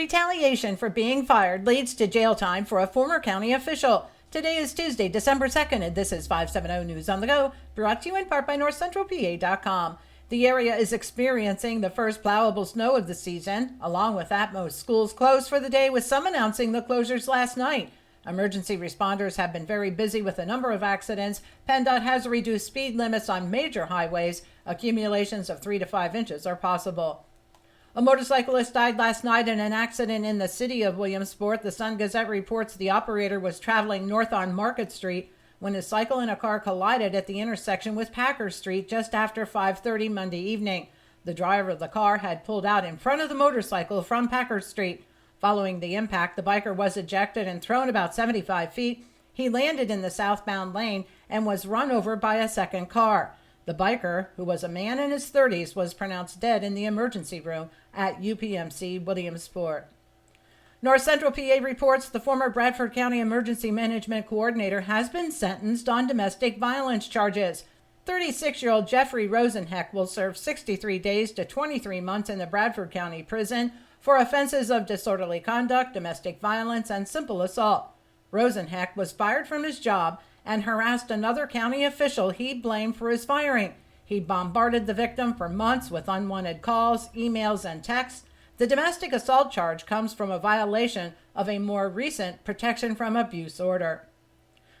Retaliation for being fired leads to jail time for a former county official. Today is Tuesday, December 2nd, and this is 570 News on the Go, brought to you in part by NorthCentralPA.com. The area is experiencing the first plowable snow of the season. Along with that, most schools closed for the day, with some announcing the closures last night. Emergency responders have been very busy with a number of accidents. PennDOT has reduced speed limits on major highways. Accumulations of 3 to 5 inches are possible. A motorcyclist died last night in an accident in the city of Williamsport. The Sun-Gazette reports the operator was traveling north on Market Street when his cycle and a car collided at the intersection with Packer Street just after 5:30 Monday evening. The driver of the car had pulled out in front of the motorcycle from Packer Street. Following the impact, the biker was ejected and thrown about 75 feet. He landed in the southbound lane and was run over by a second car. The biker, who was a man in his 30s, was pronounced dead in the emergency room at UPMC Williamsport. North Central PA reports the former Bradford County Emergency Management Coordinator has been sentenced on domestic violence charges. 36-year-old Jeffrey Rosenheck will serve 63 days to 23 months in the Bradford County Prison for offenses of disorderly conduct, domestic violence, and simple assault. Rosenheck was fired from his job and harassed another county official he blamed for his firing. He bombarded the victim for months with unwanted calls, emails, and texts. The domestic assault charge comes from a violation of a more recent protection from abuse order.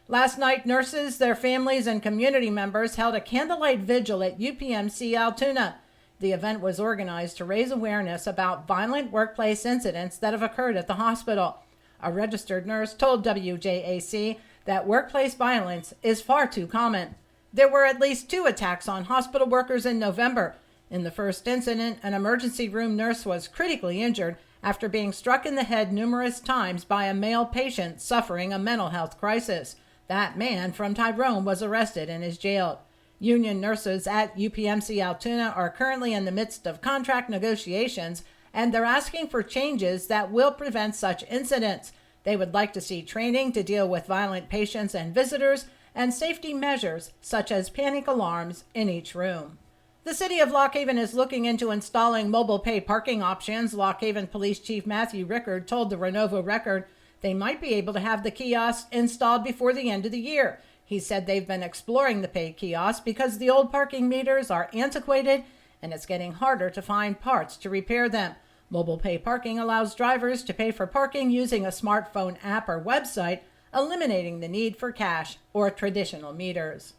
Last night, nurses, their families, and community members held a candlelight vigil at UPMC Altoona. The event was organized to raise awareness about violent workplace incidents that have occurred at the hospital. A registered nurse told WJAC that workplace violence is far too common. There were at least 2 attacks on hospital workers in November. In the first incident, an emergency room nurse was critically injured after being struck in the head numerous times by a male patient suffering a mental health crisis. That man from Tyrone was arrested and is jailed. Union nurses at UPMC Altoona are currently in the midst of contract negotiations, and they're asking for changes that will prevent such incidents. They would like to see training to deal with violent patients and visitors, and safety measures such as panic alarms in each room. The city of Lock Haven is looking into installing mobile pay parking options. Lock Haven Police Chief Matthew Rickard told the Renovo Record they might be able to have the kiosks installed before the end of the year. He said they've been exploring the pay kiosks because the old parking meters are antiquated and it's getting harder to find parts to repair them. Mobile pay parking allows drivers to pay for parking using a smartphone app or website, eliminating the need for cash or traditional meters.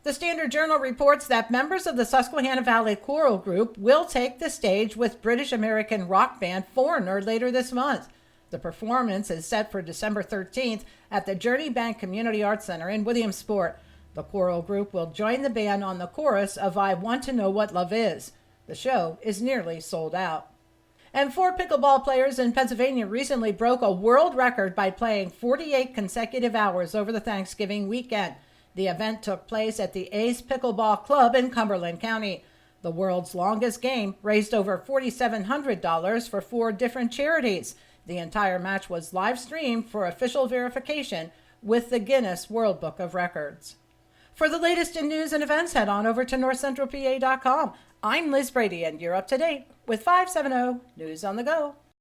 The Standard Journal reports that members of the Susquehanna Valley Choral Group will take the stage with British American rock band Foreigner later this month. The performance is set for December 13th at the Journey Bank Community Arts Center in Williamsport. The choral group will join the band on the chorus of I Want to Know What Love Is. The show is nearly sold out. And 4 pickleball players in Pennsylvania recently broke a world record by playing 48 consecutive hours over the Thanksgiving weekend. The event took place at the Ace Pickleball Club in Cumberland County. The world's longest game raised over $4,700 for 4 different charities. The entire match was live streamed for official verification with the Guinness World Book of Records. For the latest in news and events, head on over to NorthCentralPA.com. I'm Liz Brady, and you're up to date with 570 News on the Go.